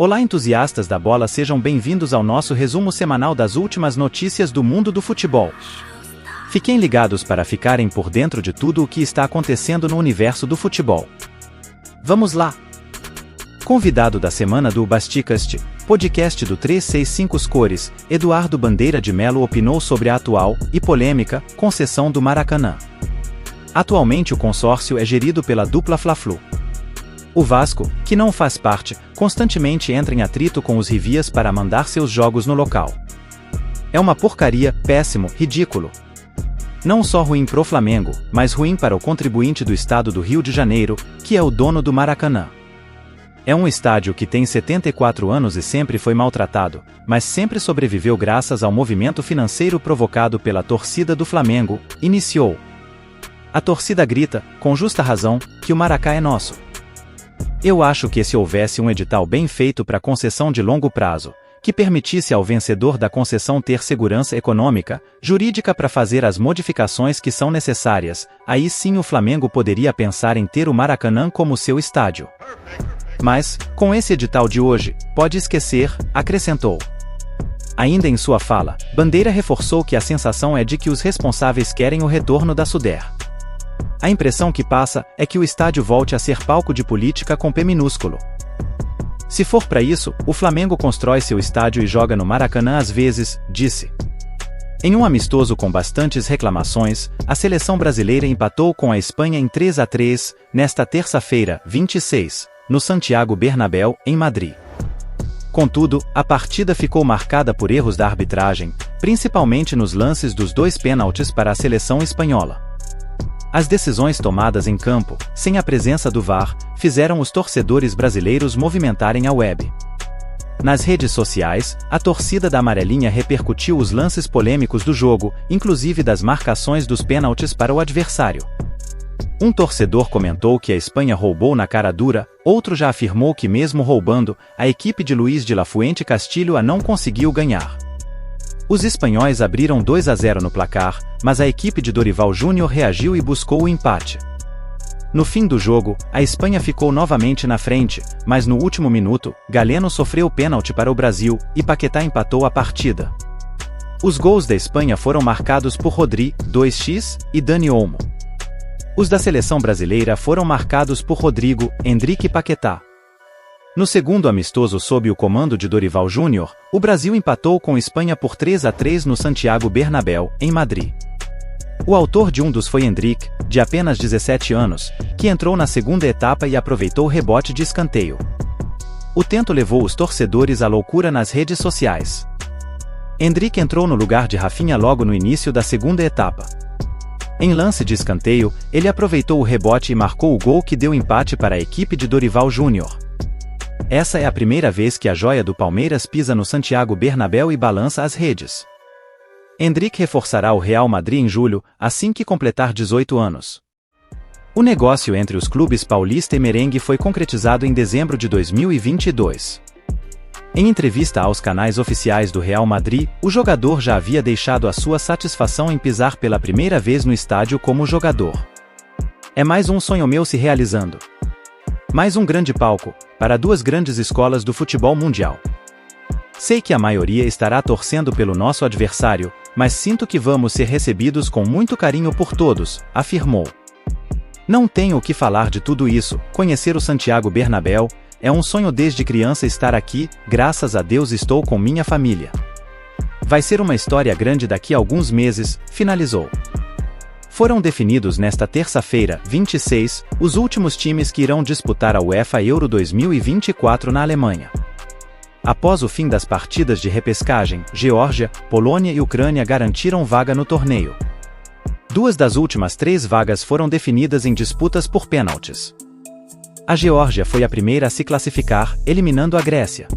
Olá, entusiastas da bola, sejam bem-vindos ao nosso resumo semanal das últimas notícias do mundo do futebol. Fiquem ligados para ficarem por dentro de tudo o que está acontecendo no universo do futebol. Vamos lá! Convidado da semana do Basticast, podcast do 365 Cores, Eduardo Bandeira de Melo opinou sobre a atual e polêmica concessão do Maracanã. Atualmente o consórcio é gerido pela dupla Fla-Flu. O Vasco, que não faz parte, constantemente entra em atrito com os rivias para mandar seus jogos no local. É uma porcaria, péssimo, ridículo. Não só ruim pro Flamengo, mas ruim para o contribuinte do estado do Rio de Janeiro, que é o dono do Maracanã. É um estádio que tem 74 anos e sempre foi maltratado, mas sempre sobreviveu graças ao movimento financeiro provocado pela torcida do Flamengo, iniciou. A torcida grita, com justa razão, que o Maracá é nosso. Eu acho que se houvesse um edital bem feito para concessão de longo prazo, que permitisse ao vencedor da concessão ter segurança econômica, jurídica para fazer as modificações que são necessárias, aí sim o Flamengo poderia pensar em ter o Maracanã como seu estádio. Mas, com esse edital de hoje, pode esquecer, acrescentou. Ainda em sua fala, Bandeira reforçou que a sensação é de que os responsáveis querem o retorno da Suder. A impressão que passa é que o estádio volte a ser palco de política com P minúsculo. Se for para isso, o Flamengo constrói seu estádio e joga no Maracanã às vezes, disse. Em um amistoso com bastantes reclamações, a seleção brasileira empatou com a Espanha em 3-3, nesta terça-feira, 26, no Santiago Bernabéu, em Madrid. Contudo, a partida ficou marcada por erros da arbitragem, principalmente nos lances dos 2 pênaltis para a seleção espanhola. As decisões tomadas em campo, sem a presença do VAR, fizeram os torcedores brasileiros movimentarem a web. Nas redes sociais, a torcida da amarelinha repercutiu os lances polêmicos do jogo, inclusive das marcações dos pênaltis para o adversário. Um torcedor comentou que a Espanha roubou na cara dura, outro já afirmou que mesmo roubando, a equipe de Luís de la Fuente Castillo não conseguiu ganhar. Os espanhóis abriram 2-0 no placar, mas a equipe de Dorival Júnior reagiu e buscou o empate. No fim do jogo, a Espanha ficou novamente na frente, mas no último minuto, Galeno sofreu pênalti para o Brasil, e Paquetá empatou a partida. Os gols da Espanha foram marcados por Rodri, 2x, e Dani Olmo. Os da seleção brasileira foram marcados por Rodrigo, Endrick e Paquetá. No segundo amistoso sob o comando de Dorival Júnior, o Brasil empatou com Espanha por 3-3 no Santiago Bernabéu, em Madrid. O autor de um dos foi Endrick, de apenas 17 anos, que entrou na segunda etapa e aproveitou o rebote de escanteio. O tento levou os torcedores à loucura nas redes sociais. Endrick entrou no lugar de Rafinha logo no início da segunda etapa. Em lance de escanteio, ele aproveitou o rebote e marcou o gol que deu empate para a equipe de Dorival Júnior. Essa é a primeira vez que a joia do Palmeiras pisa no Santiago Bernabéu e balança as redes. Endrick reforçará o Real Madrid em julho, assim que completar 18 anos. O negócio entre os clubes paulista e merengue foi concretizado em dezembro de 2022. Em entrevista aos canais oficiais do Real Madrid, o jogador já havia deixado a sua satisfação em pisar pela primeira vez no estádio como jogador. É mais um sonho meu se realizando. Mais um grande palco, para 2 grandes escolas do futebol mundial. Sei que a maioria estará torcendo pelo nosso adversário, mas sinto que vamos ser recebidos com muito carinho por todos, afirmou. Não tenho o que falar de tudo isso, conhecer o Santiago Bernabéu, é um sonho desde criança estar aqui, graças a Deus estou com minha família. Vai ser uma história grande daqui a alguns meses, finalizou. Foram definidos nesta terça-feira, 26, os últimos times que irão disputar a UEFA Euro 2024 na Alemanha. Após o fim das partidas de repescagem, Geórgia, Polônia e Ucrânia garantiram vaga no torneio. 2 das últimas 3 vagas foram definidas em disputas por pênaltis. A Geórgia foi a primeira a se classificar, eliminando a Grécia.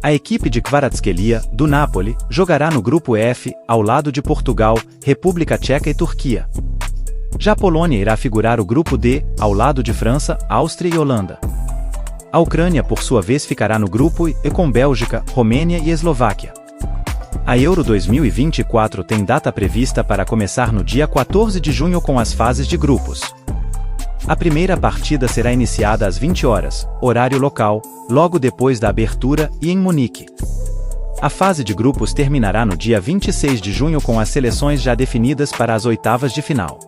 A equipe de Kvaratskhelia, do Napoli, jogará no grupo F, ao lado de Portugal, República Tcheca e Turquia. Já a Polônia irá figurar o grupo D, ao lado de França, Áustria e Holanda. A Ucrânia, por sua vez, ficará no grupo E com Bélgica, Romênia e Eslováquia. A Euro 2024 tem data prevista para começar no dia 14 de junho com as fases de grupos. A primeira partida será iniciada às 20 horas, horário local, logo depois da abertura e em Munique. A fase de grupos terminará no dia 26 de junho com as seleções já definidas para as oitavas de final.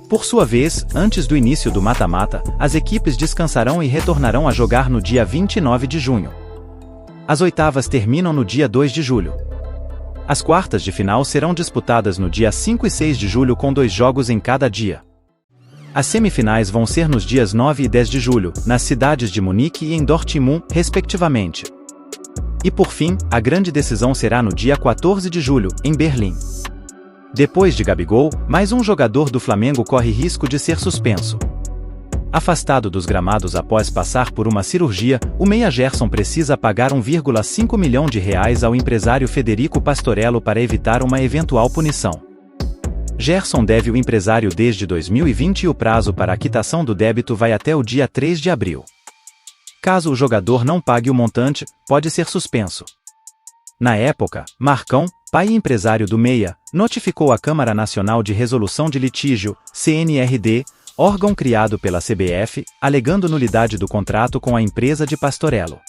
Por sua vez, antes do início do mata-mata, as equipes descansarão e retornarão a jogar no dia 29 de junho. As oitavas terminam no dia 2 de julho. As quartas de final serão disputadas no dia 5 e 6 de julho com 2 jogos em cada dia. As semifinais vão ser nos dias 9 e 10 de julho, nas cidades de Munique e em Dortmund, respectivamente. E por fim, a grande decisão será no dia 14 de julho, em Berlim. Depois de Gabigol, mais um jogador do Flamengo corre risco de ser suspenso. Afastado dos gramados após passar por uma cirurgia, o meia Gerson precisa pagar R$1,5 milhão ao empresário Federico Pastorello para evitar uma eventual punição. Gerson deve ao empresário desde 2020 e o prazo para a quitação do débito vai até o dia 3 de abril. Caso o jogador não pague o montante, pode ser suspenso. Na época, Marcão, pai e empresário do meia, notificou a Câmara Nacional de Resolução de Litígio, CNRD, órgão criado pela CBF, alegando nulidade do contrato com a empresa de Pastorello.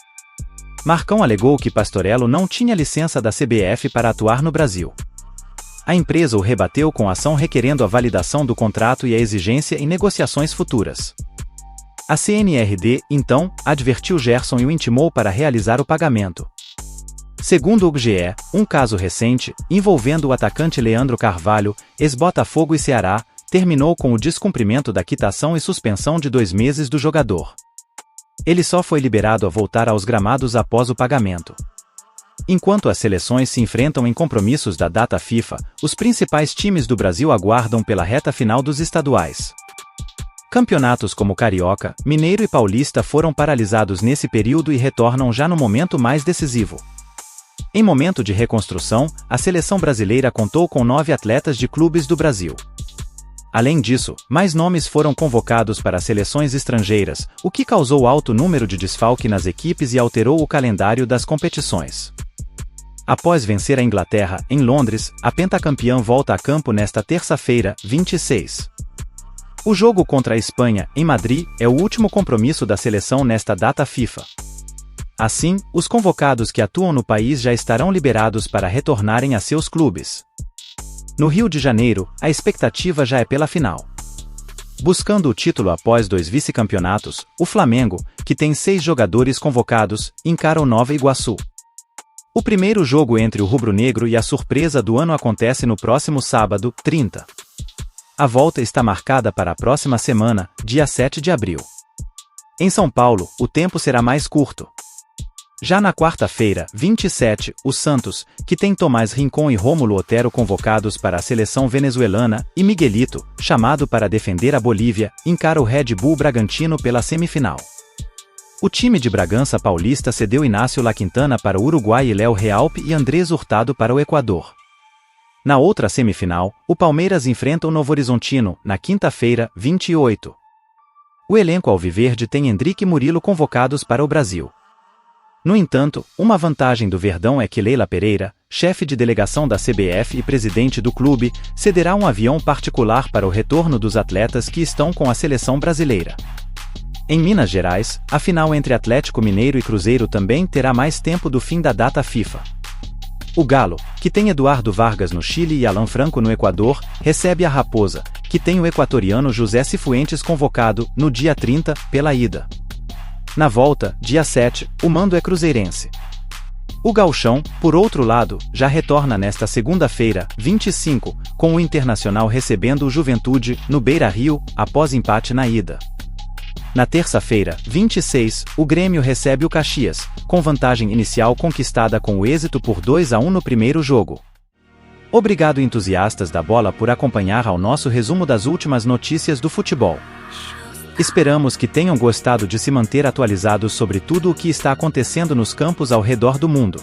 Marcão alegou que Pastorello não tinha licença da CBF para atuar no Brasil. A empresa o rebateu com ação requerendo a validação do contrato e a exigência em negociações futuras. A CNRD, então, advertiu Gerson e o intimou para realizar o pagamento. Segundo o GE, um caso recente, envolvendo o atacante Leandro Carvalho, ex-Botafogo e Ceará, terminou com o descumprimento da quitação e suspensão de 2 meses do jogador. Ele só foi liberado a voltar aos gramados após o pagamento. Enquanto as seleções se enfrentam em compromissos da data FIFA, os principais times do Brasil aguardam pela reta final dos estaduais. Campeonatos como Carioca, Mineiro e Paulista foram paralisados nesse período e retornam já no momento mais decisivo. Em momento de reconstrução, a seleção brasileira contou com 9 atletas de clubes do Brasil. Além disso, mais nomes foram convocados para seleções estrangeiras, o que causou alto número de desfalque nas equipes e alterou o calendário das competições. Após vencer a Inglaterra, em Londres, a pentacampeã volta a campo nesta terça-feira, 26. O jogo contra a Espanha, em Madrid, é o último compromisso da seleção nesta data FIFA. Assim, os convocados que atuam no país já estarão liberados para retornarem a seus clubes. No Rio de Janeiro, a expectativa já é pela final. Buscando o título após 2 vice-campeonatos, o Flamengo, que tem 6 jogadores convocados, encara o Nova Iguaçu. O primeiro jogo entre o rubro-negro e a surpresa do ano acontece no próximo sábado, 30. A volta está marcada para a próxima semana, dia 7 de abril. Em São Paulo, o tempo será mais curto. Já na quarta-feira, 27, o Santos, que tem Tomás Rincon e Rômulo Otero convocados para a seleção venezuelana, e Miguelito, chamado para defender a Bolívia, encara o Red Bull Bragantino pela semifinal. O time de Bragança Paulista cedeu Inácio La Quintana para o Uruguai e Léo Realpe e Andrés Hurtado para o Equador. Na outra semifinal, o Palmeiras enfrenta o Novo Horizontino, na quinta-feira, 28. O elenco alviverde tem Endrick e Murilo convocados para o Brasil. No entanto, uma vantagem do Verdão é que Leila Pereira, chefe de delegação da CBF e presidente do clube, cederá um avião particular para o retorno dos atletas que estão com a seleção brasileira. Em Minas Gerais, a final entre Atlético Mineiro e Cruzeiro também terá mais tempo do fim da data FIFA. O Galo, que tem Eduardo Vargas no Chile e Alan Franco no Equador, recebe a Raposa, que tem o equatoriano José Cifuentes convocado, no dia 30, pela ida. Na volta, dia 7, o mando é cruzeirense. O Gauchão, por outro lado, já retorna nesta segunda-feira, 25, com o Internacional recebendo o Juventude, no Beira-Rio, após empate na ida. Na terça-feira, 26, o Grêmio recebe o Caxias, com vantagem inicial conquistada com o êxito por 2-1 no primeiro jogo. Obrigado, entusiastas da bola, por acompanhar ao nosso resumo das últimas notícias do futebol. Esperamos que tenham gostado de se manter atualizados sobre tudo o que está acontecendo nos campos ao redor do mundo.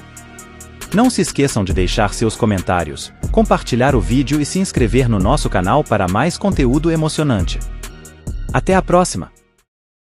Não se esqueçam de deixar seus comentários, compartilhar o vídeo e se inscrever no nosso canal para mais conteúdo emocionante. Até a próxima!